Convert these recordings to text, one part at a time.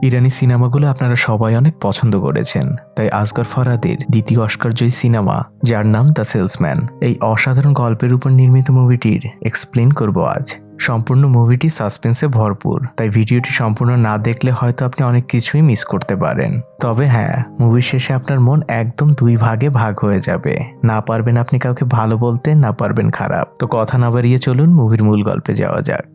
ইরানি সিনেমাগুলো আপনারা সবাই অনেক পছন্দ করেছেন, তাই আসগর ফরহাদের দ্বিতীয় অস্কারজয়ী সিনেমা যার নাম দ্য সেলসম্যান, এই অসাধারণ গল্পের উপর নির্মিত মুভিটির এক্সপ্লেন করব আজ। সম্পূর্ণ মুভিটি সাসপেন্সে ভরপুর, তাই ভিডিওটি সম্পূর্ণ না দেখলে হয়তো আপনি অনেক কিছুই মিস করতে পারেন। তবে হ্যাঁ, মুভির শেষে আপনার মন একদম দুই ভাগে ভাগ হয়ে যাবে। না পারবেন আপনি কাউকে ভালো বলতে, না পারবেন খারাপ। তো কথা না বাড়িয়ে চলুন মুভির মূল গল্পে যাওয়া যাক।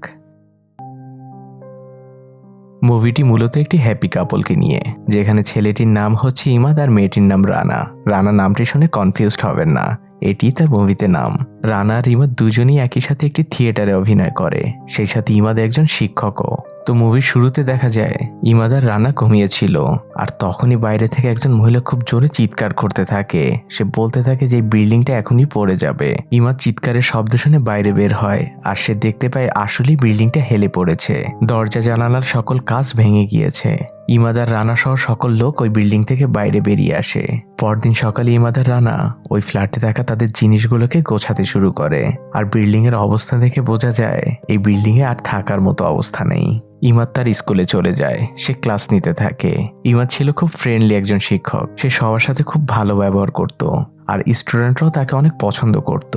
মুভিটি মূলত একটি হ্যাপি কাপলকে নিয়ে, যেখানে ছেলেটির নাম হচ্ছে ইমাদ আর মেয়েটির নাম রানা। রানা নামটি শুনে কনফিউজড হবেন না, এটি তার মুভিতে নাম। রানা আর ইমাদ দুজনেই একই সাথে একটি থিয়েটারে অভিনয় করে, সেই সাথে ইমাদ একজন শিক্ষকও। তো মুভির শুরুতে দেখা যায় ইমাদ আর রানা ঘুমিয়েছিল, আর তখনই বাইরে থেকে একজন মহিলা খুব জোরে চিৎকার করতে থাকে। সে বলতে থাকে যে বিল্ডিংটা এখনই পড়ে যাবে। ইমাদ চিৎকারের শব্দ শুনে বাইরে বের হয়, আর সে দেখতে পায় আসলেই বিল্ডিংটা হেলে পড়েছে। দরজা জানালার সকল কাঁচ ভেঙে গিয়েছে। ইমাদ আর রানা সহ সকল লোক ওই বিল্ডিং থেকে বাইরে বেরিয়ে আসে। পরদিন সকালে ইমাদ আর রানা ওই ফ্ল্যাটে থাকা তাদের জিনিসগুলোকে গোছাতে শুরু করে, আর বিল্ডিং এর অবস্থা দেখে বোঝা যায় এই বিল্ডিং এ আর থাকার মতো অবস্থা নেই। ইমাদ তার স্কুলে চলে যায়, সে ক্লাস নিতে থাকে। ইমাদ ছিল খুব ফ্রেন্ডলি একজন শিক্ষক, সে সবার সাথে খুব ভালো ব্যবহার করত, আর স্টুডেন্টরাও তাকে অনেক পছন্দ করত।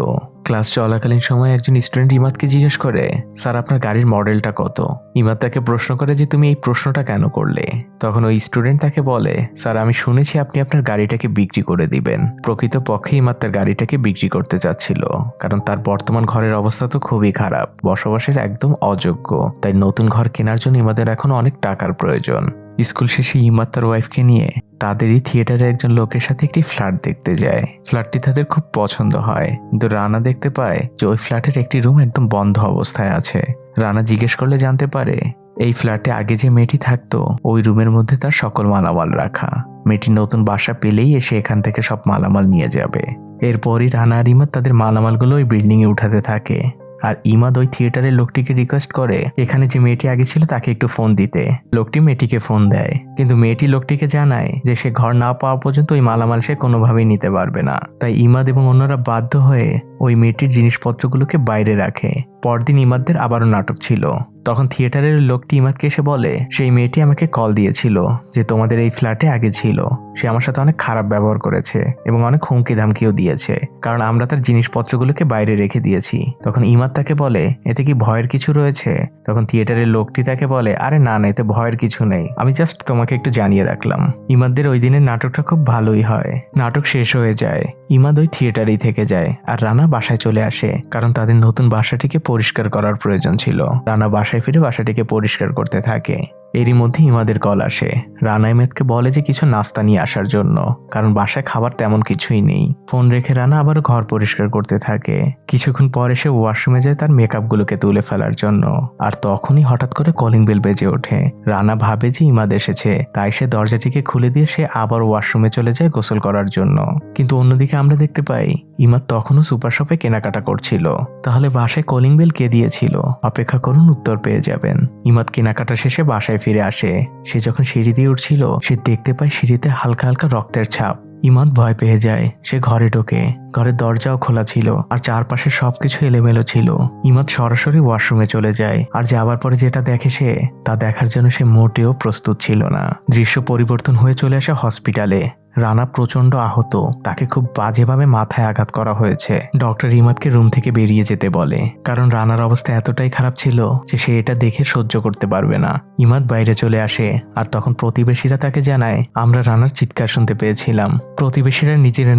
ক্লাস চলাকালীন সময় একজন স্টুডেন্ট ইমাদকে জিজ্ঞেস করে, স্যার আপনার গাড়ির মডেলটা কত? ইমাদ তাকে প্রশ্ন করে যে তুমি এই প্রশ্নটা কেন করলে? তখন ওই স্টুডেন্ট তাকে বলে, স্যার আমি শুনেছি আপনি আপনার গাড়িটাকে বিক্রি করে দিবেন। প্রকৃতপক্ষে ইমাদ তার গাড়িটাকে বিক্রি করতে চাচ্ছিল, কারণ তার বর্তমান ঘরের অবস্থা তো খুবই খারাপ, বসবাসের একদম অযোগ্য। তাই নতুন ঘর কেনার জন্য ইমাদের এখন অনেক টাকার প্রয়োজন। স্কুল শেষে ইমাদ তার ওয়াইফকে নিয়ে তাদেরই থিয়েটারে একজন লোকের সাথে একটি ফ্ল্যাট দেখতে যায়। ফ্ল্যাটটি তাদের খুব পছন্দ হয়, কিন্তু রানা দেখতে পায় যে ওই ফ্ল্যাটের একটি রুম একদম বন্ধ অবস্থায় আছে। রানা জিজ্ঞেস করলে জানতে পারে এই ফ্ল্যাটে আগে যে মেয়েটি থাকতো ওই রুমের মধ্যে তার সকল মালামাল রাখা। মেয়েটি নতুন বাসা পেলেই এসে এখান থেকে সব মালামাল নিয়ে যাবে। এরপরই রানা আর ইমাদ তাদের মালামালগুলো ওই বিল্ডিং এ উঠাতে থাকে, আর ইমাদ ওই থিয়েটারের লোকটিকে রিকোয়েস্ট করে এখানে যে মেয়েটি আগে ছিল তাকে একটু ফোন দিতে। লোকটি মেয়েটিকে ফোন দেয়, কিন্তু মেয়েটি লোকটিকে জানায় যে সে ঘর না পাওয়া পর্যন্ত ওই মালামাল সে কোনোভাবেই নিতে পারবে না। তাই ইমাদ এবং অন্যরা বাধ্য হয়ে ওই মেয়েটির জিনিসপত্রগুলোকে বাইরে রাখে। পরদিন ইমাদদের আবারও নাটক ছিল। তখন থিয়েটারের লোকটি ইমাদকে এসে বলে, সেই মেয়েটি আমাকে কল দিয়েছিল যে তোমাদের এই ফ্ল্যাটে আগে ছিল। সে আমার সাথে অনেক খারাপ ব্যবহার করেছে এবং অনেক হুমকি ধামকিও দিয়েছে, কারণ আমরা তার জিনিসপত্রগুলোকে বাইরে রেখে দিয়েছি। তখন ইমাদ তাকে বলে, এতে কি ভয়ের কিছু রয়েছে? তখন থিয়েটারের লোকটি তাকে বলে, আরে না না, এতে ভয়ের কিছু নেই, আমি জাস্ট তোমাকে একটু জানিয়ে রাখলাম। ইমাদদের ওই দিনের নাটকটা খুব ভালোই হয়। নাটক শেষ হয়ে যায়, ইমাদ ওই থিয়েটারেই থেকে যায়, আর রানা বাসায় চলে আসে, কারণ তাদের নতুন বাসাটিকে পরিষ্কার করার প্রয়োজন ছিল। রানা বাসায় ফিরে বাসাটিকে পরিষ্কার করতে থাকে। এরই মধ্যে ইমাদের কল আসে। রানা ইমাদকে বলে যে কিছু নাস্তা নিয়ে আসার জন্য, কারণ বাসায় খাবার তেমন কিছুই নেই। ফোন রেখে রানা আবার ঘর পরিষ্কার করতে থাকে। কিছুক্ষণ পরে সে ওয়াশরুমে যায় তার মেকআপগুলোকে তুলে ফেলার জন্য, আর তখনই হঠাৎ করে কলিং বেল বেজে ওঠে। রানা ভাবে যে ইমাদ এসেছে, তাই সে দরজাটিকে খুলে দিয়ে সে আবার ওয়াশরুমে চলে যায় গোসল করার জন্য। কিন্তু অন্যদিকে আমরা দেখতে পাই ইমাদ তখনও সুপার শপে কেনাকাটা করছিল। তাহলে বাসায় কলিং বেল কে দিয়েছিল? অপেক্ষা করুন, উত্তর পেয়ে যাবেন। ইমাদ কেনাকাটা শেষে বাসায় ফিরে আসে। সে যখন সিঁড়ি দিয়ে উঠছিল সে দেখতে পায় সিঁড়িতে হালকা হালকা রক্তের ছাপ। ইমাদ ভয় পেয়ে যায়, সে ঘরে ঢোকে। ঘরের দরজাও খোলা ছিল, আর চারপাশে সবকিছু এলোমেলো ছিল। ইমাদ সরাসরি ওয়াশরুমে চলে যায়, আর যাবার পরে যেটা দেখে সে তা দেখার জন্য সে মোটেও প্রস্তুত ছিল না। দৃশ্য পরিবর্তন হয়ে চলে আসে হসপিটালে। রানা প্রচন্ড আহত, তাকে খুব বাজেভাবে মাথায় আঘাত করা হয়েছে। ডক্টর ইমাদকে রুম থেকে বেরিয়ে যেতে বলে, কারণ রানার অবস্থা এতটাই খারাপ ছিল যে সে এটা দেখে সহ্য করতে পারবে না। ইমাদ বাইরে চলে আসে, আর তখন প্রতিবেশীরা তাকে জানায়, আমরা রানার চিৎকার শুনতে পেয়েছিলাম। প্রতিবেশীরা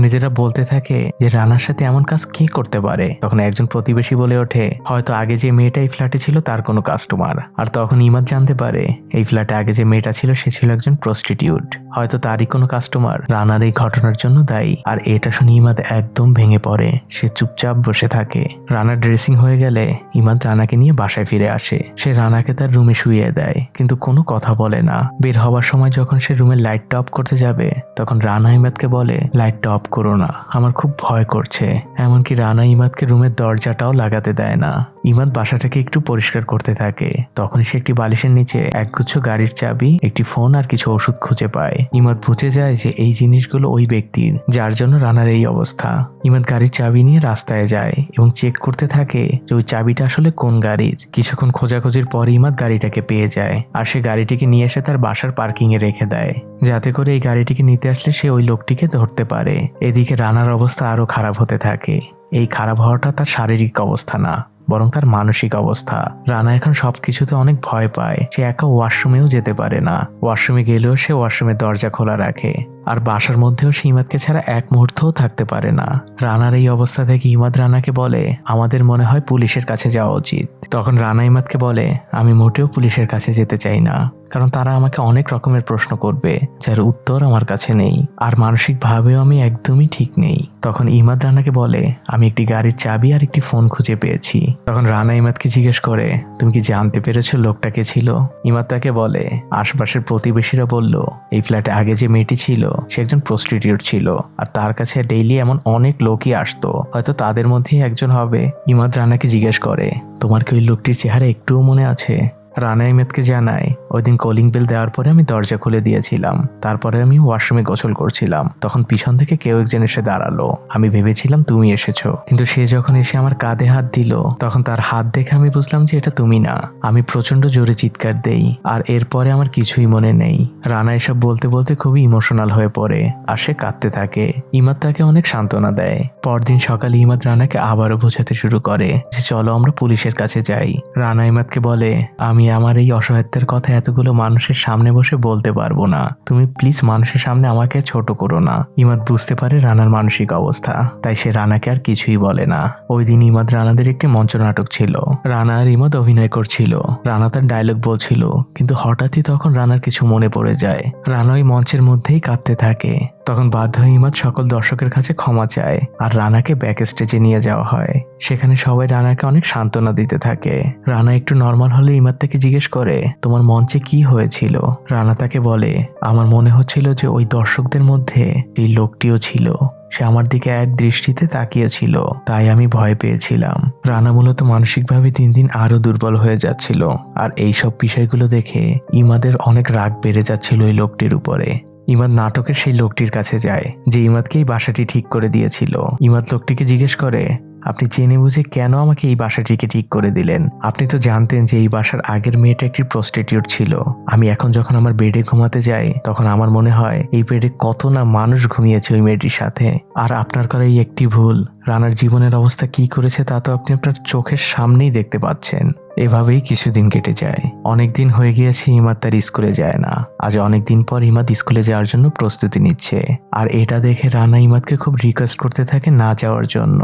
নিজেরা বলতে থাকে যে রানার সাথে এমন কাজ কে করতে পারে। তখন একজন প্রতিবেশী বলে ওঠে, হয়তো আগে যে মেয়েটা এই ফ্ল্যাটে ছিল তার কোনো কাস্টমার। আর তখন ইমাদ জানতে পারে এই ফ্ল্যাটে আগে যে মেয়েটা ছিল সে ছিল একজন প্রস্টিটিউট, হয়তো তারই কোনো কাস্টমার রানার এই ঘটনার জন্য দায়ী। আর এটা শুনে ইমাদ একদম ভেঙে পড়ে, সে চুপচাপ বসে থাকে। রানার ড্রেসিং হয়ে গেলে ইমাদ রানাকে নিয়ে বাসায় ফিরে আসে। সে রানাকে তার রুমে শুইয়ে দেয়, কিন্তু কোনো কথা বলে না। বের হবার সময় যখন সে রুমের লাইটটা অফ করতে যাবে তখন রানা ইমাদকে বলে, লাইটটা অফ করো না, আমার খুব ভয় করছে। এমনকি রানা ইমাদকে রুমের দরজাটাও লাগাতে দেয় না। ইমাদ বাসাটাকে একটু পরিষ্কার করতে থাকে। তখন সে একটি বালিশের নিচে একগুচ্ছ গাড়ির চাবি, একটি ফোন আর কিছু ওষুধ খুঁজে পায়। ইমাদ বুঝে যায় যে এই জিনিসগুলো ওই ব্যক্তির যার জন্য রানার এই অবস্থা। ইমাদ গাড়ির চাবি নিয়ে রাস্তায় যায় এবং চেক করতে থাকে যে ওই চাবিটা আসলে কোন গাড়ির। কিছুক্ষণ খোঁজাখুঁজির পর ইমাদ গাড়িটাকে পেয়ে যায় আর সে গাড়িটিকে নিয়ে এসে তার বাসার পার্কিং এ রেখে দেয়, যাতে করে এই গাড়িটিকে নিতে আসলে সে ওই লোকটিকে ধরতে পারে। এদিকে রানার অবস্থা আরো খারাপ হতে থাকে। এই খারাপ হওয়াটা তার শারীরিক অবস্থা না, বরং তার মানসিক অবস্থা। রানা এখন সবকিছুতে অনেক ভয় পায়। সে একা ওয়াশরুমেও যেতে পারে না। ওয়াশরুমে গেলেও সে ওয়াশরুমের দরজা খোলা রাখে আর বাসার মধ্যেও সে ইমাদকে ছাড়া এক মুহূর্তও থাকতে পারে না। রানার এই অবস্থা থেকে ইমাদ রানাকে বলে, আমাদের মনে হয় পুলিশের কাছে যাওয়া উচিত। তখন রানা ইমাদকে বলে, আমি মোটেও পুলিশের কাছে যেতে চাই না, কারণ তারা আমাকে অনেক রকমের প্রশ্ন করবে যার উত্তর আমার কাছে নেই, আর মানসিকভাবেও আমি একদমই ঠিক নেই। তখন ইমাদ রানাকে বলে, আমি একটি গাড়ির চাবি আর একটি ফোন খুঁজে পেয়েছি। তখন রানা ইমাদকে জিজ্ঞেস করে, তুমি কি জানতে পেরেছো লোকটা কে ছিল? ইমাদ তাকে বলে, আশপাশের প্রতিবেশীরা বলল এই ফ্ল্যাটে আগে যে মেয়েটি ছিল সে একজন প্রস্টিটিউট ছিল, আর তার কাছে ডেইলি এমন অনেক লোকই আসতো, হয়তো তাদের মধ্যেই একজন হবে। ইমাদ রানাকে জিজ্ঞেস করে, তোমার কি ওই লোকটির চেহারা একটুও মনে আছে? রানা ইমাদকে জানায়, ওই দিন কলিং বেল দেওয়ার পরে আমি দরজা খুলে দিয়েছিলাম, তারপরে আমি ওয়াশরুমে গোসল করছিলাম, তখন পিছন থেকে কেউ একজন এসে দাঁড়ালো। আমি ভেবেছিলাম তুমি এসেছো, কিন্তু সে যখন এসে আমার কাঁধে হাত দিল তখন তার হাত দেখে আমি বুঝলাম যে এটা তুমি না। আমি প্রচন্ড জোরে চিৎকার দেই আর এরপরে আমার কিছুই মনে নেই। রানা এসব বলতে বলতে খুবই ইমোশনাল হয়ে পড়ে আর সে কাঁদতে থাকে। ইমাদ তাকে অনেক সান্ত্বনা দেয়। পরদিন সকালে ইমাদ রানাকে আবারও বোঝাতে শুরু করে যে চলো আমরা পুলিশের কাছে যাই। রানা ইমাদকে বলে, আমি আমার এই অসহায়ত্বের কথা এতগুলো মানুষের সামনে বসে বলতে পারবো না, তুমি প্লিজ মানুষের সামনে আমাকে ছোট করো না। ইমাদ বুঝতে পারে রানার মানসিক অবস্থা, তাই সে রানাকে আর কিছুই বলে না। ওই দিন ইমাদ রানাদের একটি মঞ্চ নাটক ছিল। রানা আর ইমাদ অভিনয় করছিল। রানা তার ডায়লগ বলছিল, কিন্তু হঠাৎই তখন রানার কিছু মনে পড়ে যায়। রানা ওই মঞ্চের মধ্যেই কাঁদতে থাকে। তখন বাধ্য হয়ে ইমাদ সকল দর্শকের কাছে ক্ষমা চায় আর রানাকে ব্যাক স্টেজে নিয়ে যাওয়া হয়। সেখানে সবাই রানাকে অনেক সান্ত্বনা দিতে থাকে। রানা একটু নর্মাল হলে ইমাদ তাকে জিজ্ঞেস করে, তোমার মঞ্চে কি হয়েছিল? রানা তাকে বলে, আমার মনে হচ্ছিল যে ওই দর্শকদের মধ্যে এই লোকটিও ছিল, সে আমার দিকে এক দৃষ্টিতে তাকিয়েছিল, তাই আমি ভয় পেয়েছিলাম। রানা মূলত মানসিকভাবে দিন দিন আরো দুর্বল হয়ে যাচ্ছিল, আর এইসব বিষয়গুলো দেখে ইমাদের অনেক রাগ বেড়ে যাচ্ছিল ওই লোকটির উপরে। ইমাদ নাটকের সেই লোকটির কাছে যায় যে ইমাদকে এই বাসাটি ঠিক করে দিয়েছিল। ইমাদ লোকটিকে জিজ্ঞেস করে, আপনি জেনে বুঝে কেন আমাকে এই বাসাটিকে ঠিক করে দিলেন? আপনি তো জানতেন যে এই বাসার আগের মেয়েটা একটি প্রস্টিটিউট ছিল। আমি এখন যখন আমার বেডে ঘুমাতে যাই তখন আমার মনে হয় এই বেডে কত না মানুষ ঘুমিয়েছে ওই মেয়েটির সাথে, আর আপনার করা এই একটি ভুল রানার জীবনের অবস্থা কি করেছে তা তো আপনি আপনার চোখের সামনেই দেখতে পাচ্ছেন। এভাবেই কিছুদিন কেটে যায়। অনেক দিন হয়ে গিয়েছে ইমাদ তার স্কুলে যায় না। আজ অনেক দিন পর ইমাদ স্কুলে যাওয়ার জন্য প্রস্তুতি নিচ্ছে, আর এটা দেখে রানা ইমাদকে খুব রিকোয়েস্ট করতে থাকে না যাওয়ার জন্য।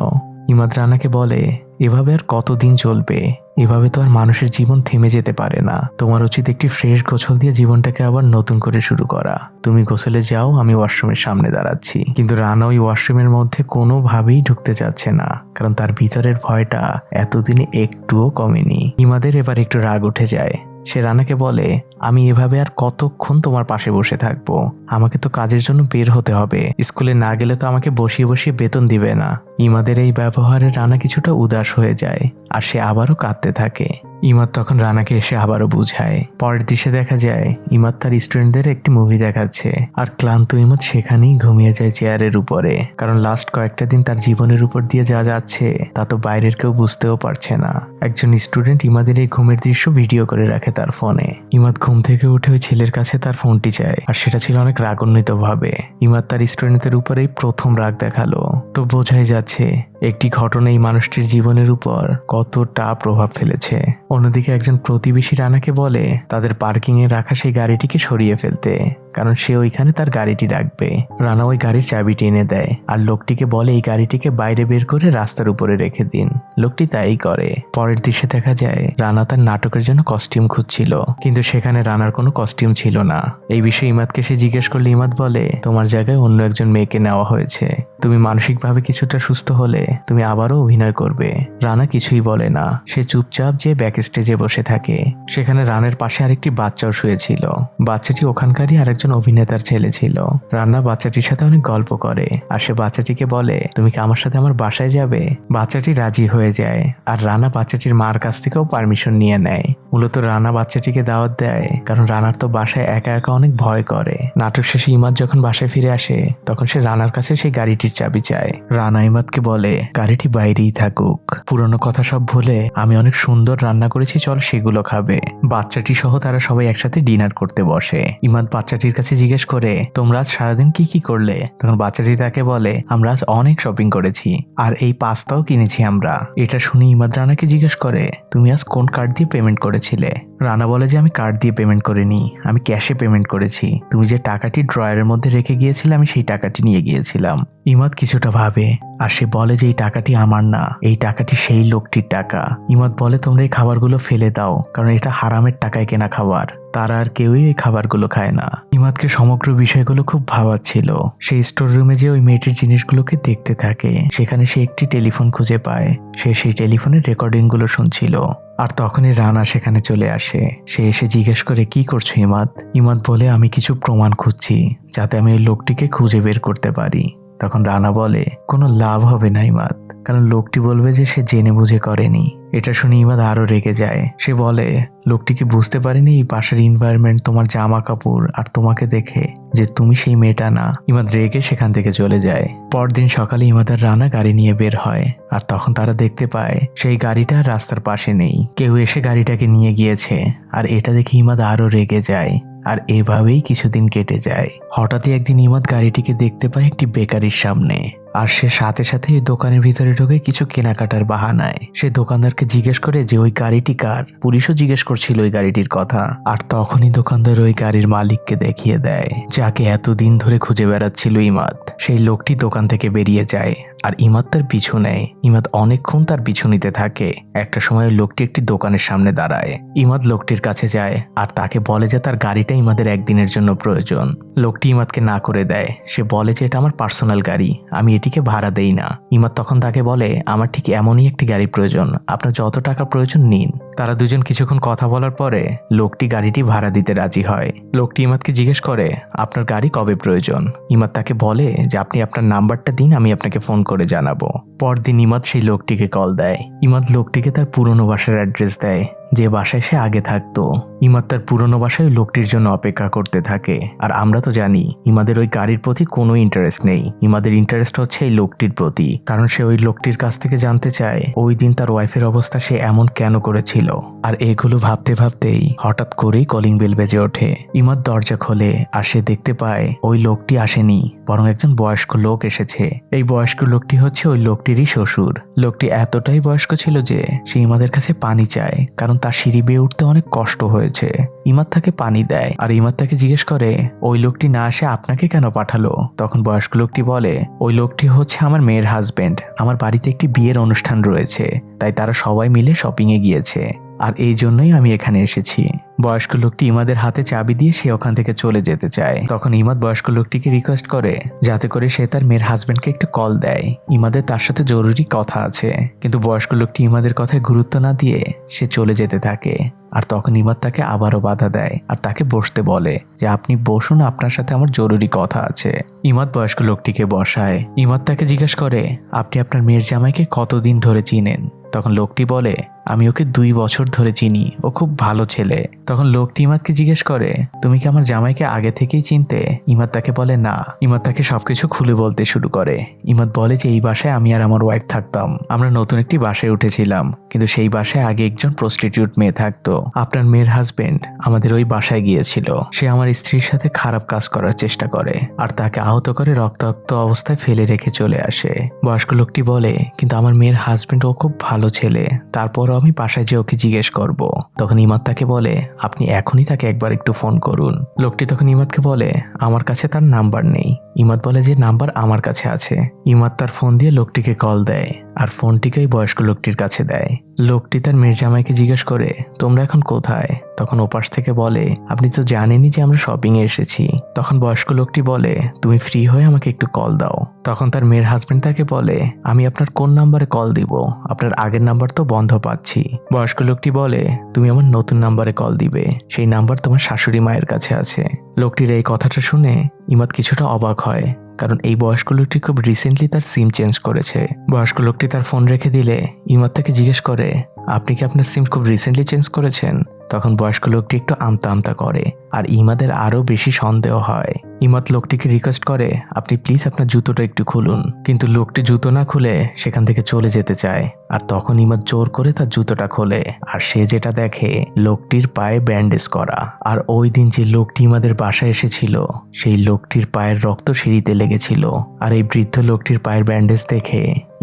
ইমাদ রানাকে বলে, এভাবে আর কতদিন চলবে? এভাবে তো আর মানুষের জীবন থেমে যেতে পারে না। তোমার উচিত একটি ফ্রেশ গোসল দিয়ে জীবনটাকে আবার নতুন করে শুরু করা। তুমি গোসলে যাও, আমি ওয়াশরুমের সামনে দাঁড়াচ্ছি। কিন্তু রানা ওই ওয়াশরুমের মধ্যে কোনোভাবেই ঢুকতে চাচ্ছে না, কারণ তার ভিতরের ভয়টা এতদিনে একটুও কমেনি। ইমাদের এবার একটু রাগ উঠে যায়। সে রানাকে বলে, আমি এভাবে আর কতক্ষণ তোমার পাশে বসে থাকবো? আমাকে তো কাজের জন্য বের হতে হবে। স্কুলে না গেলে তো আমাকে বসিয়ে বসিয়ে বেতন দিবে না। ইমাদের এই ব্যবহারে রানা কিছুটা উদাস হয়ে যায় আর সে আবারও কাঁদতে থাকে। ইমাদ তখন রানাকে এসে আবারও বুঝায়। পরের দৃশ্যে দেখা যায় ইমাদ তার স্টুডেন্টদের একটি মুভি দেখাচ্ছে, আর ক্লান্ত ইমাদ সেখানেই ঘুমিয়ে যায় চেয়ারের উপরে, কারণ লাস্ট কয়েকটা দিন তার জীবনের উপর দিয়ে যা যাচ্ছে তা তো বাইরের কেউ বুঝতেও পারছে না। একজন স্টুডেন্ট ইমাদের এই ঘুমের দৃশ্য ভিডিও করে রাখে তার ফোনে। ইমাদ ঘুম থেকে উঠে ওই ছেলের কাছে তার ফোনটি চায়, আর সেটা ছিল অনেক রাগান্বিত ভাবে। ইমাদ তার স্টুডেন্টদের উপরেই প্রথম রাগ দেখালো। তো বোঝাই যাচ্ছে একটি ঘটনা এই মানুষটির জীবনের উপর কতটা প্রভাব ফেলেছে। অন্যদিকে একজন প্রতিবেশী রানাকে বলে তাদের পার্কিং এ রাখা সেই গাড়িটিকে সরিয়ে ফেলতে, কারণ সে ওইখানে তার গাড়িটি রাখবে। রানা ওই গাড়ির চাবিটি এনে দেয় আর লোকটিকে বলে এই গাড়িটিকে বাইরে বের করে রাস্তার উপরে রেখে দিন। লোকটি তাই করে। পরের দৃশ্যে দেখা যায় রানা তার নাটকের জন্য কস্টিউম খুঁজছিল, কিন্তু সেখানে রানার কোনো কস্টিউম ছিল না। এই বিষয়ে ইমাদকে সে জিজ্ঞেস করলে ইমাদ বলে, তোমার জায়গায় অন্য একজন মেয়েকে নেওয়া হয়েছে। তুমি মানসিকভাবে কিছুটা সুস্থ হলে তুমি আবারও অভিনয় করবে। রানা কিছুই বলে না। সে চুপচাপ যে ব্যাক স্টেজে বসে থাকে। সেখানে রানের পাশে আরেকটি বাচ্চাও শুয়েছিল। বাচ্চাটি ওখানকারই আরেকজন একজন অভিনেতার ছেলে ছিল। রান্না বাচ্চাটির সাথে অনেক গল্প করে আর সে বাচ্চাটিকে বলে, তুমি কি আমার সাথে আমার বাসায় যাবে? বাচ্চাটি রাজি হয়ে যায় আর রানা বাচ্চাটির মার কাছ থেকেও পারমিশন নিয়ে নেয়। মূলত রানা বাচ্চাটিকে দাওয়াত দেয় কারণ রানার তো বাসায় একা একা অনেক ভয় করে। নাটক শেষে ইমাদ যখন বাসায় ফিরে আসে তখন সে রানার কাছে সেই গাড়িটির চাবি চায়। রানা ইমাদকে বলে, গাড়িটি বাইরেই থাকুক, পুরনো কথা সব ভুলে আমি অনেক সুন্দর রান্না করেছি, চল সেগুলো খাবে। বাচ্চাটি সহ তারা সবাই একসাথে ডিনার করতে বসে। ইমাদ বাচ্চাটির কাছে জিজ্ঞেস করে, তোমরা আজ সারাদিন কি কি করলে? তখন বাচ্চাটি তাকে বলে, আমরা আজ অনেক শপিং করেছি আর এই পাস্তাও কিনেছি আমরা। এটা শুনে ইমাদ রানাকে জিজ্ঞেস করে, তুমি আজ কোন কার্ড দিয়ে পেমেন্ট করেছিলে? রানা বলে যে আমি কার্ড দিয়ে পেমেন্ট করিনি, আমি ক্যাশে পেমেন্ট করেছি। তুমি যে টাকাটি ড্রয়ারের মধ্যে রেখে গিয়েছিলে আমি সেই টাকাটি নিয়ে গিয়েছিলাম। ইমাদ কিছুটা ভাবে আর সে বলে যে এই টাকাটি আমার না, এই টাকাটি সেই লোকটির টাকা। ইমাদ বলে, তোমরা এই খাবারগুলো ফেলে দাও কারণ এটা হারামের টাকায় কেনা খাবার। তারা আর কেউই এই খাবারগুলো খায় না। ইমাদকে সমগ্র বিষয়গুলো খুব ভাবাচ্ছিল। সেই স্টোর রুমে যে ওই মেয়েটির জিনিসগুলোকে দেখতে থাকে, সেখানে সে একটি টেলিফোন খুঁজে পায়। সে সেই টেলিফোনের রেকর্ডিংগুলো শুনছিল আর তখনই রানা সেখানে চলে আসে। সে এসে জিজ্ঞেস করে, কি করছো ইমাদ? ইমাদ বলে, আমি কিছু প্রমাণ খুঁজছি যাতে আমি ওই লোকটিকে খুঁজে বের করতে পারি। তখন রানা বলে, কোনো লাভ হবে না ইমাদ, কারণ লোকটি বলবে যে সে জেনে বুঝে করেনি। এটা শুনে ইমাদ আরো রেগে যায়। সে বলে, লোকটি কি বুঝতে পারেনি এই পাশের এনভায়রনমেন্ট, তোমার জামা কাপড় আর তোমাকে দেখে যে তুমি সেই মেয়েটা না? ইমাদ রেগে সেখান থেকে চলে যায়। পরদিন সকালে ইমাদ আর রানা গাড়ি নিয়ে বের হয় আর তখন তারা দেখতে পায় সেই গাড়িটা রাস্তার পাশে নেই, কেউ এসে গাড়িটাকে নিয়ে গিয়েছে। আর এটা দেখে ইমাদ আরো রেগে যায় আর এভাবেই কিছুদিন কেটে যায়। হঠাৎই একদিন ইমাদ গাড়িটিকে দেখতে পায় একটি বেকারির সামনে আর সে সাথে সাথে এই দোকানের ভিতরে ঢুকে কিছু কেনাকাটার বাহানায় সে দোকানদারকে জিজ্ঞেস করে যে ওই গাড়িটি কার। পুলিশও জিজ্ঞেস করছিল ওই গাড়িটির কথা। আর তখনই দোকানদার ওই গাড়ির মালিককে দেখিয়ে দেয় যাকে এতদিন ধরে খুঁজে বেড়াচ্ছিল ইমাদ। সেই লোকটি দোকান থেকে বেরিয়ে যায় আর ইমাদ তার পিছু নেয়। ইমাদ অনেকক্ষণ তার পিছু নিতে থাকে। একটা সময় লোকটি একটি দোকানের সামনে দাঁড়ায়। ইমাদ লোকটির কাছে যায় আর তাকে বলে যে তার গাড়িটা ইমাদের একদিনের জন্য প্রয়োজন। লোকটি ইমাদকে না করে দেয়। সে বলে যে এটা আমার পার্সোনাল গাড়ি, আমি এটিকে ভাড়া দেই না। ইমাদ তখন তাকে বলে, আমার ঠিক এমনই একটি গাড়ি প্রয়োজন, আপনার যত টাকা প্রয়োজন নিন। তারা দুজন কিছুক্ষণ কথা বলার পরে লোকটি গাড়িটি ভাড়া দিতে রাজি হয়। লোকটি ইমাদকে জিজ্ঞেস করে, আপনার গাড়ি কবে প্রয়োজন? ইমাদ তাকে বলে যে আপনি আপনার নাম্বারটা দিন, আমি আপনাকে ফোন করে জানাবো। পরদিন ইমাদ সেই লোকটিকে কল দেয়। ইমাদ লোকটিকে তার পুরনো বাসার অ্যাড্রেস দেয়, যে বাসায় সে আগে থাকতো। ইমাদ তার পুরনো বাসায় লোকটির জন্য অপেক্ষা করতে থাকে। আর আমরা তো জানি ইমাদের ওই গাড়ির প্রতি কোনো ইন্টারেস্ট নেই। ইমাদের ইন্টারেস্ট হচ্ছে এই লোকটির প্রতি, কারণ সে ওই লোকটির কাছ থেকে জানতে চায় ওই দিন তার ওয়াইফের অবস্থা সে এমন কেন করেছিল। আর এগুলো ভাবতে ভাবতেই হঠাৎ করেই কলিং বেল বেজে ওঠে। ইমাদ দরজা খোলে আর সে দেখতে পায় ওই লোকটি আসেনি, বরং একজন বয়স্ক লোক এসেছে। এই বয়স্ক লোকটি হচ্ছে ওই লোকটিরই শ্বশুর। লোকটি এতটাই বয়স্ক ছিল যে সে ইমাদের কাছে পানি চায়, কারণ তার সিঁড়ি বেয়ে উঠতে অনেক কষ্ট হয়েছে। ইমাদ তাকে পানি দেয় আর ইমাদ তাকে জিজ্ঞেস করে, ওই লোকটি না আসে আপনাকে কেন পাঠালো? তখন বয়স্ক লোকটি বলে, ওই লোকটি হচ্ছে আমার মেয়ের হাজবেন্ড। আমার বাড়িতে একটি বিয়ের অনুষ্ঠান রয়েছে, তাই তারা সবাই মিলে শপিং এ গিয়েছে আর এই জন্যই আমি এখানে এসেছি। বয়স্ক লোকটি ইমাদের হাতে চাবি দিয়ে সে ওখান থেকে চলে যেতে চায়। তখন ইমাদ বয়স্ক লোকটিকে রিকোয়েস্ট করে যাতে করে সে তার মেয়ের হাজবেন্ডকে একটু কল দেয়, ইমাদের তার সাথে জরুরি কথা আছে। কিন্তু বয়স্ক লোকটি ইমাদের কথায় গুরুত্ব না দিয়ে সে চলে যেতে থাকে। আর তখন ইমাদ তাকে আবারও বাধা দেয় আর তাকে বসতে বলে যে আপনি বসুন, আপনার সাথে আমার জরুরি কথা আছে। ইমাদ বয়স্ক লোকটিকে বসায়। ইমাদ তাকে জিজ্ঞেস করে, আপনি আপনার মেয়ের জামাইকে কতদিন ধরে চিনেন? তখন লোকটি বলে, আমি ওকে 2 বছর ধরে চিনি, ও খুব ভালো ছেলে। তখন লোকটি ইমাদকে জিজ্ঞেস করে, তুমি কি আমার জামাইকে আগে থেকেই চিনতে? ইমাদ তাকে বলে না। ইমাদ তাকে সবকিছু খুলে বলতে শুরু করে। ইমাদ বলে যে এই বাসায় আমি আর আমার ওয়াইফ থাকতাম, আমরা নতুন একটি বাসায় উঠেছিলাম, কিন্তু সেই বাসায় আগে একজন প্রস্টিটিউট মেয়ে থাকতো। আপনার মেয়ের হাজবেন্ড আমাদের ওই বাসায় গিয়েছিল, সে আমার স্ত্রীর সাথে খারাপ কাজ করার চেষ্টা করে আর তাকে আহত করে রক্তাক্ত অবস্থায় ফেলে রেখে চলে আসে। বয়স্ক লোকটি বলে, কিন্তু আমার মেয়ের হাজবেন্ড ও খুব ভালো ছেলে, তারপর আমি বাসায় যে ওকে জিজ্ঞেস করব। তখন ইমাদ তাকে বলে, আপনি এখনই তাকে একবার একটু ফোন করুন। লোকটি তখন ইমাদকে বলে, আমার কাছে তার নাম্বার নেই, ইমাদ বলে যে নাম্বার আমার কাছে আছে। ইমাদ তার ফোন দিয়ে লোকটিকে কল দেয় আর ফোনটিকে ওই বয়স্ক লোকটির কাছে দেয়। লোকটি তার মেয়ের জামাইকে জিজ্ঞেস করে, তোমরা এখন কোথায়? তখন ওপাশ থেকে বলে, আপনি তো জানেনই যে আমরা শপিং এ এসেছি। তখন বয়স্ক লোকটি বলে, তুমি ফ্রি হয়ে আমাকে একটু কল দাও। তখন তার মেয়ের হাজবেন্ড তাকে বলে, আমি আপনার কোন নাম্বারে কল দিব? আপনার আগের নাম্বার তো বন্ধ পাচ্ছি। বয়স্ক লোকটি বলে, তুমি আমার নতুন নাম্বারে কল দিবে, সেই নাম্বার তোমার শাশুড়ি মায়ের কাছে আছে। লোকটির এই কথাটা শুনে ইমাদ কিছুটা অবাক হয়, কারণ এই বয়স্ক লোকটি খুব রিসেন্টলি তার সিম চেঞ্জ করেছে। বয়স্ক লোকটি তার ফোন রেখে দিলে ইমাদ তাকে জিজ্ঞেস করে, আপনি কি আপনার সিম খুব রিসেন্টলি চেঞ্জ করেছেন? তখন বয়স্ক লোকটি একটু আমতা আমতা করে আর ইমাদের আরো বেশি সন্দেহ হয়। ইমাদ লোকটিকে রিকোয়েস্ট করে, আপনি প্লিজ আপনার জুতোটা একটু খুলুন। কিন্তু লোকটি জুতো না খুলে সেখান থেকে চলে যেতে চায়, আর তখন ইমাদ জোর করে তার জুতোটা খোলে আর সে যেটা দেখে লোকটির পায়ে ব্যান্ডেজ করা। আর ওই দিন যে লোকটি ইমাদের বাসায় এসেছিল সেই লোকটির পায়ের রক্ত সিঁড়িতে লেগেছিল। আর এই বৃদ্ধ লোকটির পায়ের ব্যান্ডেজ দেখে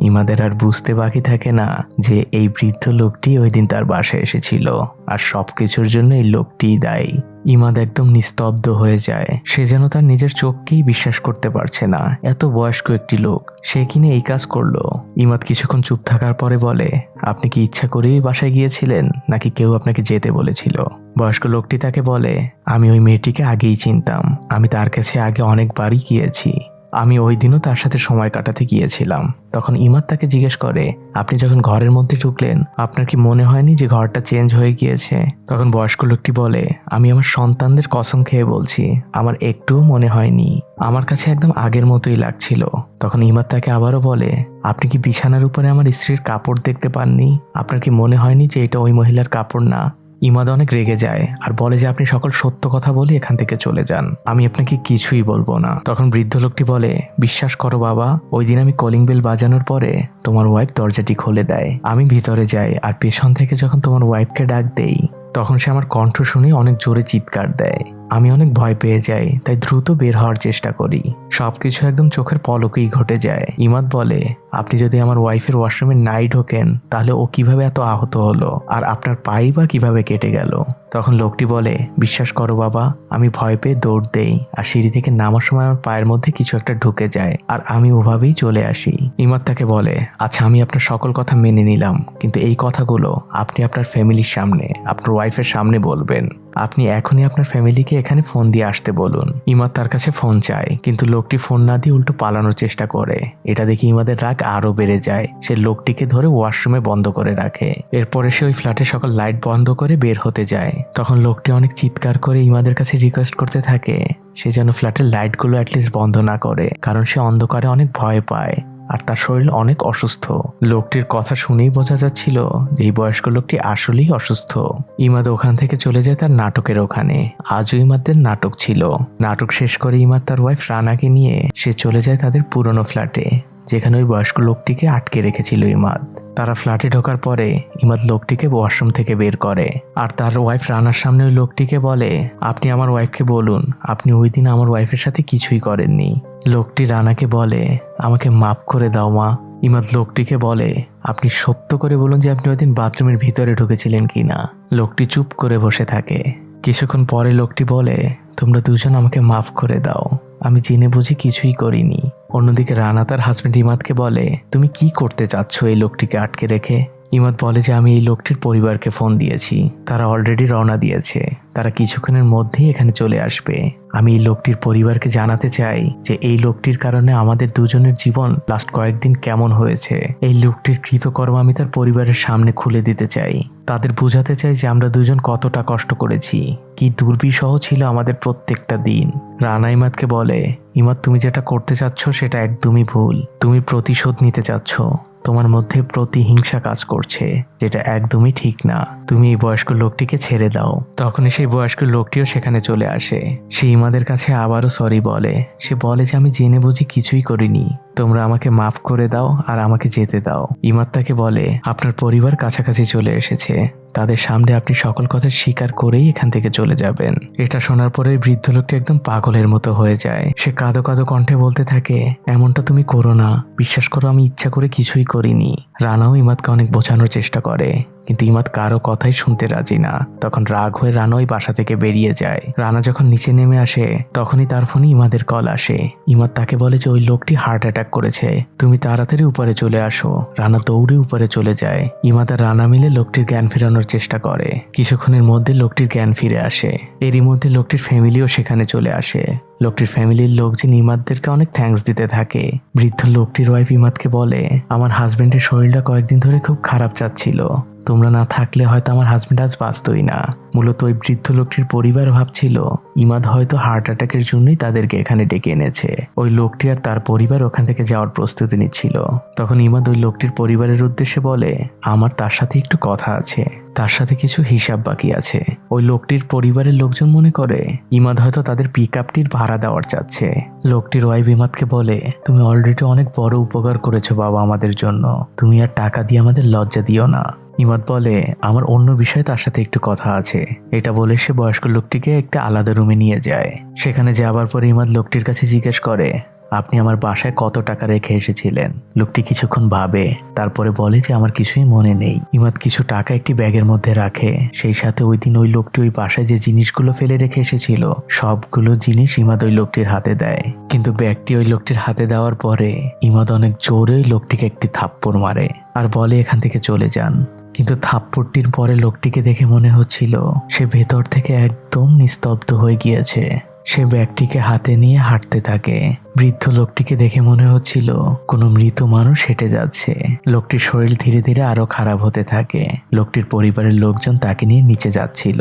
ইমাদের আর বুঝতে বাকি থাকে না যে এই বৃদ্ধ লোকটি ওই দিন তার বাসায় এসেছিল আর সবকিছুর জন্য এই লোকটিই দায়ী। ইমাদ একদম নিস্তব্ধ হয়ে যায়। সে যেন তার নিজের চোখকেই বিশ্বাস করতে পারছে না, এত বয়স্ক একটি লোক সে কিনে এই কাজ করলো। ইমাদ কিছুক্ষণ চুপ থাকার পরে বলে, আপনি কি ইচ্ছা করেই বাসায় গিয়েছিলেন নাকি কেউ আপনাকে যেতে বলেছিল? বয়স্ক লোকটি তাকে বলে, আমি ওই মেয়েটিকে আগেই চিনতাম, আমি তার কাছে আগে অনেকবারই গিয়েছি, আমি ওই দিনও তার সাথে সময় কাটাতে গিয়েছিলাম। তখন ইমাদ তাকে জিজ্ঞেস করে, আপনি যখন ঘরের মধ্যে ঢুকলেন আপনার কি মনে হয়নি যে ঘরটা চেঞ্জ হয়ে গিয়েছে? তখন বয়স্ক লোকটি বলে, আমি আমার সন্তানদের কসম খেয়ে বলছি আমার একটুও মনে হয়নি, আমার কাছে একদম আগের মতোই লাগছিল। তখন ইমাদ তাকে আবারও বলে, আপনি কি বিছানার উপরে আমার স্ত্রীর কাপড় দেখতে পাননি? আপনার কি মনে হয়নি যে এটা ওই মহিলার কাপড় না? ইমাদ অনেক রেগে যায় আর বলে যে আপনি সকল সত্য কথা বলে এখান থেকে চলে যান, আমি আপনাকে কিছুই বলবো না। তখন বৃদ্ধ লোকটি বলে, বিশ্বাস করো বাবা, ওই দিন আমি কলিং বেল বাজানোর পরে তোমার ওয়াইফ দরজাটি খুলে দেয়, আমি ভিতরে যাই আর পেছন থেকে যখন তোমার ওয়াইফকে ডাক দেই তখন সে আমার কণ্ঠ শুনে অনেক জোরে চিৎকার দেয়। আমি অনেক ভয় পেয়ে যাই, তাই দ্রুত বের হওয়ার চেষ্টা করি। সবকিছু একদম চোখের পলকেই ঘটে যায়। ইমাদ বলে, আপনি যদি আমার ওয়াইফের ওয়াশরুমে নাই ঢোকেন তাহলে ও কিভাবে এত আহত হলো আর আপনার পাই বা কিভাবে কেটে গেল? তখন লোকটি বলে, বিশ্বাস করো বাবা, আমি ভয় পেয়ে দৌড় দেই আর সিঁড়ি থেকে নামার সময় আমার পায়ের মধ্যে কিছু একটা ঢুকে যায় আর আমি ওভাবেই চলে আসি। ইমাদ তাকে বলে, আচ্ছা আমি আপনার সকল কথা মেনে নিলাম, কিন্তু এই কথাগুলো আপনি আপনার ফ্যামিলির সামনে, আপনার ওয়াইফের সামনে বলবেন। আপনি এখনই আপনার ফ্যামিলিকে এখানে ফোন দিয়ে আসতে বলুন। ইমাদ তার কাছে ফোন চায়, কিন্তু লোকটি ফোন না দিয়ে উল্টো পালানোর চেষ্টা করে। এটা দেখে ইমাদের রাগ আরো বেড়ে যায়। সে লোকটিকে ধরে ওয়াশরুমে বন্ধ করে রাখে। এরপরে সে ওই ফ্ল্যাটের সকল লাইট বন্ধ করে বের হতে যায়। তখন লোকটি অনেক চিৎকার করে ইমাদের কাছে রিকোয়েস্ট করতে থাকে সে যেন ফ্ল্যাটের লাইটগুলো অ্যাটলিস্ট বন্ধ না করে, কারণ সে অন্ধকারে অনেক ভয় পায় আর তার শরীর অনেক অসুস্থ। লোকটির কথা শুনেই বোঝা যাচ্ছিল যে এই বয়স্ক লোকটি আসলেই অসুস্থ। ইমাদ ওখান থেকে চলে যায় তার নাটকের ওখানে। আজও ইমাদের নাটক ছিল। নাটক শেষ করে ইমাদ তার ওয়াইফ রানাকে নিয়ে সে চলে যায় তাদের পুরনো ফ্ল্যাটে, যেখানে ওই বয়স্ক লোকটিকে আটকে রেখেছিল ইমাদ। তারা ফ্ল্যাটে ঢোকার পরে ইমাদ লোকটিকে ওয়াশরুম থেকে বের করে আর তার ওয়াইফ রানার সামনে ওই লোকটিকে বলে, আপনি আমার ওয়াইফকে বলুন আপনি ওই দিন আমার ওয়াইফের সাথে কিছুই করেননি। লোকটি রানাকে বলে, আমাকে মাফ করে দাও মা। ইমাদ লোকটিকে বলে, আপনি সত্য করে বলুন যে আপনি ওই দিন বাথরুমের ভিতরে ঢুকেছিলেন কিনা। লোকটি চুপ করে বসে থাকে। কিছুক্ষণ পরে লোকটি বলে, তোমরা দুজন আমাকে মাফ করে দাও, আমি জেনে বুঝে কিছুই করিনি। অন্যদিকে রানা তার হাজবেন্ড ইমাদকে বলে, তুমি কি করতে চাচ্ছ এই লোকটিকে আটকে রেখে? ইমাদ বলে যে আমি এই লোকটির পরিবারকে ফোন দিয়েছি, তারা অলরেডি রওনা দিয়েছে, তারা কিছুক্ষণের মধ্যেই এখানে চলে আসবে। আমি এই লোকটির পরিবারকে জানাতে চাই যে এই লোকটির কারণে আমাদের দুজনের জীবন লাস্ট কয়েকদিন কেমন হয়েছে। এই লোকটির কৃতকর্ম আমি তার পরিবারের সামনে খুলে দিতে চাই, তাদের বোঝাতে চাই যে আমরা দুজন কতটা কষ্ট করেছি, কি দুর্বিষহ ছিল আমাদের প্রত্যেকটা দিন। রানা ইমাদকে বলে, ইমাদ তুমি যেটা করতে চাচ্ছ সেটা একদমই ভুল, তুমি প্রতিশোধ নিতে চাচ্ছ, তোমার মধ্যে প্রতিহিংসা কাজ করছে, যেটা একদমই ঠিক না। তুমি এই বয়স্ক লোকটিকে ছেড়ে দাও। তখনই সেই বয়স্ক লোকটিও সেখানে চলে আসে। সে ইমাদের কাছে আবারও সরি বলে। সে বলে যে আমি জেনে বুঝি কিছুই করিনি, তোমরা আমাকে মাফ করে দাও আর আমাকে যেতে দাও। ইমাদ তাকে বলে, আপনার পরিবার কাছাকাছি চলে এসেছে, তাদের সামনে আপনি সকল কথা স্বীকার করেই এখান থেকে চলে যাবেন। এটা শোনার পরে বৃদ্ধ লোকটি একদম পাগলের মতো হয়ে যায়। সে কাঁদো কাঁদো কণ্ঠে বলতে থাকে, এমনটা তুমি করো না, বিশ্বাস করো আমি ইচ্ছা করে কিছুই করিনি। রানাও ইমাদকে অনেক বোঝানোর চেষ্টা করে কিন্তু ইমাদ কারো কথাই শুনতে রাজি না। তখন রাগ হয়ে রানা ওই বাসা থেকে বেরিয়ে যায়। রানা যখন নিচে নেমে আসে তখনই তার ফোনে ইমাদের কল আসে। ইমাদ তাকে বলে যে ওই লোকটি হার্ট অ্যাটাক করেছে, তুমি তাড়াতাড়ি উপরে চলে আসো। রানা দৌড়ে উপরে চলে যায়। ইমাদ আর রানা মিলে লোকটির জ্ঞান ফেরানোর চেষ্টা করে। কিছুক্ষণের মধ্যে লোকটির জ্ঞান ফিরে আসে। এরই মধ্যে লোকটির ফ্যামিলিও সেখানে চলে আসে। লোকটির ফ্যামিলির লোকজন ইমাদদেরকে অনেক থ্যাঙ্কস দিতে থাকে। বৃদ্ধ লোকটির ওয়াইফ ইমাদকে বলে, আমার হাজবেন্ডের শরীরটা কয়েকদিন ধরে খুব খারাপ যাচ্ছিল, তোমরা না থাকলে হয়তো আমার হাজবেন্ড আজ বাঁচতই না। মূলত ওই বৃদ্ধ লোকটির পরিবার ভাবছিল ইমাদ হয়তো হার্ট অ্যাটাকের জন্যই তাদেরকে এখানে ডেকে এনেছে। ওই লোকটি আর তার পরিবার ওখান থেকে যাওয়ার প্রস্তুতি নিচ্ছিল। তখন ইমাদ ওই লোকটির পরিবারের উদ্দেশ্যে বলে, আমার তার সাথে একটু কথা আছে, তার সাথে কিছু হিসাব বাকি আছে। ওই লোকটির পরিবারের লোকজন মনে করে ইমাদ হয়তো তাদের পিকআপটির ভাড়া দেওয়ার চাচ্ছে। লোকটির ওয়াইফ ইমাদকে বলে, তুমি অলরেডি অনেক বড় উপকার করেছো বাবা আমাদের জন্য, তুমি আর টাকা দিয়ে আমাদের লজ্জা দিও না। ইমাদ বলে, আমার অন্য বিষয়ে তার সাথে একটু কথা আছে। এটা বলে সে বয়স্ক লোকটিকে একটা আলাদা রুমে নিয়ে যায়। সেখানে যাবার পরে ইমাদ লোকটির কাছে জিজ্ঞেস করে, আপনি আমার বাসায় কত টাকা রেখে এসেছিলেন? লোকটি কিছুক্ষণ ভাবে, তারপরে বলে যে আমার কিছুই মনে নেই। ইমাদ কিছু টাকা একটি ব্যাগের মধ্যে রাখে। সেই সাথে ওই দিন ওই লোকটি ওই বাসায় যে জিনিসগুলো ফেলে রেখে এসেছিল সবগুলো জিনিস ইমাদ ওই লোকটির হাতে দেয়। কিন্তু ব্যাগটি ওই লোকটির হাতে দেওয়ার পরে ইমাদ অনেক জোরে ওই লোকটিকে একটি থাপ্পড় মারে আর বলে, এখান থেকে চলে যান। কিন্তু থাপ্পড়টির পরে লোকটিকে দেখে মনে হচ্ছিল সে ভেতর থেকে একদম নিস্তব্ধ হয়ে গিয়েছে। সে ব্যাগটিকে হাতে নিয়ে হাঁটতে থাকে। বৃদ্ধ লোকটিকে দেখে মনে হচ্ছিল কোনো মৃত মানুষ হেঁটে যাচ্ছে। লোকটির শরীর ধীরে ধীরে আরো খারাপ হতে থাকে। লোকটির পরিবারের লোকজন তাকে নিয়ে নিচে যাচ্ছিল,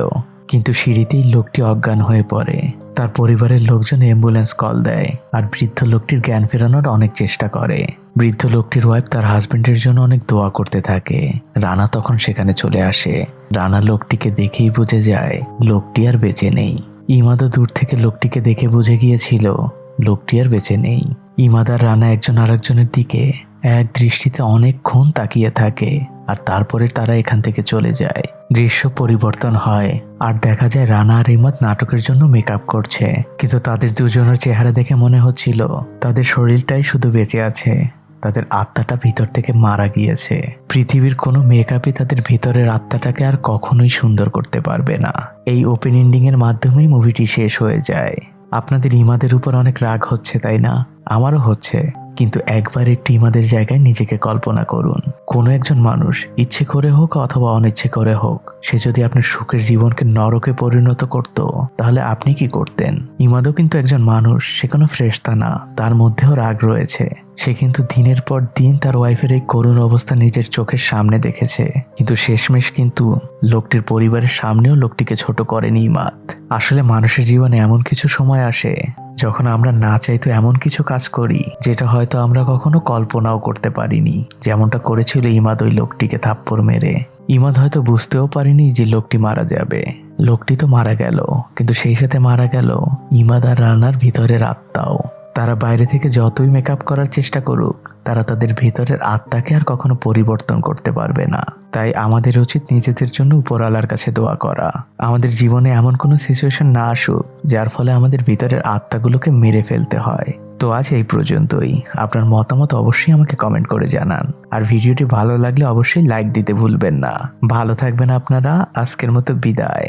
কিন্তু সিঁড়িতেই লোকটি অজ্ঞান হয়ে পড়ে। তার পরিবারের লোকজন অ্যাম্বুলেন্স কল দেয় আর বৃদ্ধ লোকটির জ্ঞান ফেরানোর অনেক চেষ্টা করে। বৃদ্ধ লোকটির ওয়াইফ তার হাজবেন্ডের জন্য অনেক দোয়া করতে থাকে। রানা তখন সেখানে চলে আসে। রানা লোকটিকে দেখেই বুঝে যায় লোকটি আর বেঁচে নেই। ইমাদও দূর থেকে লোকটিকে দেখে বুঝে গিয়েছিল লোকটি আর বেঁচে নেই। ইমাদ আর রানা একজন আরেকজনের দিকে এক দৃষ্টিতে অনেকক্ষণ তাকিয়ে থাকে আর তারপরে তারা এখান থেকে চলে যায়। দৃশ্য পরিবর্তন হয় আর দেখা যায় রানা আর ইমাদ নাটকের জন্য মেকআপ করছে, কিন্তু তাদের দুজনের চেহারা দেখে মনে হচ্ছিল তাদের শরীরটাই শুধু বেঁচে আছে, তাদের আত্মাটা ভিতর থেকে মারা গিয়েছে। পৃথিবীর কোনো মেকআপই তাদের ভিতরের আত্মাটাকে আর কখনোই সুন্দর করতে পারবে না। এই ওপেন এন্ডিং এর মাধ্যমেই মুভিটি শেষ হয়ে যায়। আপনাদের ইমাদের উপর অনেক রাগ হচ্ছে, তাই না? আমারও হচ্ছে, কিন্তু একবার একটু ইমাদের জায়গায় নিজেকে কল্পনা করুন। কোনো একজন মানুষ ইচ্ছে করে হোক অথবা অনিচ্ছে করে হোক, সে যদি আপনার সুখের জীবনকে নরকে পরিণত করত, তাহলে আপনি কি করতেন? ইমাদও কিন্তু একজন মানুষ, সে কোনো ফ্রেশতা না, তার মধ্যেও রাগ রয়েছে। সে কিন্তু দিনের পর দিন তার ওয়াইফের এই করুণ অবস্থা নিজের চোখের সামনে দেখেছে, কিন্তু শেষমেশ কিন্তু লোকটির পরিবারের সামনেও লোকটিকে ছোট করেনি ইমাদ। আসলে মানুষের জীবনে এমন কিছু সময় আসে যখন আমরা না চাইতো এমন কিছু কাজ করি যেটা হয়তো আমরা কখনো কল্পনাও করতে পারিনি, যেমনটা করেছিল ইমাদ ওই লোকটিকে থাপ্পড় মেরে। ইমাদ হয়তো বুঝতেও পারেনি যে লোকটি মারা যাবে। লোকটি তো মারা গেল, কিন্তু সেই সাথে মারা গেল ইমাদ আর রানার ভিতরের আত্মাও। তারা বাইরে থেকে যতই মেকআপ করার চেষ্টা করুক, তারা তাদের ভিতরের আত্মাকে আর কখনো পরিবর্তন করতে পারবে না। তাই আমাদের উচিত নিজেদের জন্য উপরওয়ালার কাছে দোয়া করা। আমাদের জীবনে এমন কোনো সিচুয়েশন না আসুক যার ফলে আমাদের ভিতরের আত্মাগুলোকে মেরে ফেলতে হয়। তো আজ এই পর্যন্তই। আপনার মতামত অবশ্যই আমাকে কমেন্ট করে জানান, আর ভিডিওটি ভালো লাগলে অবশ্যই লাইক দিতে ভুলবেন না। ভালো থাকবেন আপনারা। আজকের মতো বিদায়।